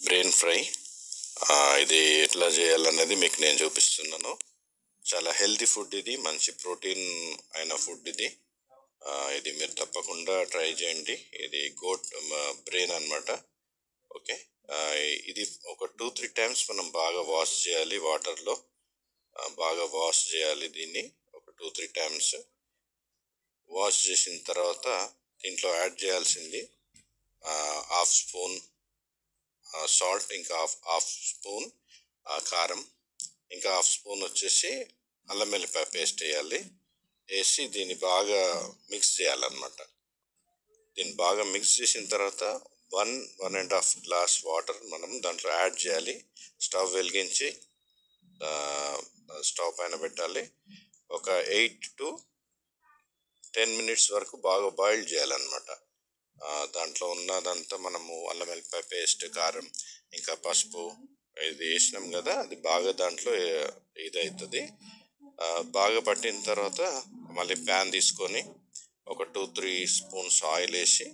Brain fry. ఇది ఎట్లా చేయాలనేది మీకు నేను చూపిస్తున్నాను. చాలా హెల్తీ ఫుడ్ ఇది, మంచి ప్రోటీన్ అయిన ఫుడ్ ఇది. ఇది మీరు తప్పకుండా ట్రై చేయండి. ఇది గోట్ బ్రెయిన్ అన్నమాట. ఓకే. ఇది ఒక 2-3 టైమ్స్ మనం బాగా వాష్ చేయాలి వాటర్లో. బాగా వాష్ చేయాలి దీన్ని ఒక 2-3 టైమ్స్. వాష్ చేసిన తర్వాత దీంట్లో యాడ్ చేయాల్సింది హాఫ్ స్పూన్ సాల్ట్, ఇంకా హాఫ్ స్పూన్ కారం, ఇంకా హాఫ్ స్పూన్ వచ్చేసి అల్లం వెల్లిపాయ పేస్ట్ వేయాలి. వేసి దీన్ని బాగా మిక్స్ చేయాలన్నమాట. దీన్ని బాగా మిక్స్ చేసిన తర్వాత 1-1.5 గ్లాస్ వాటర్ మనం దాంట్లో యాడ్ చేయాలి. స్టవ్ వెలిగించి స్టవ్ పైన పెట్టాలి. ఒక 8 to 10 minutes వరకు బాగా బాయిల్ చేయాలన్నమాట. దాంట్లో ఉన్నదంతా మనము అల్లం వెల్లిపాయ పేస్ట్, కారం, ఇంకా పసుపు ఇది వేసినాం కదా, అది బాగా దాంట్లో ఇదవుతుంది. బాగా పట్టిన తర్వాత మళ్ళీ ప్యాన్ తీసుకొని ఒక 2-3 స్పూన్స్ ఆయిల్ వేసి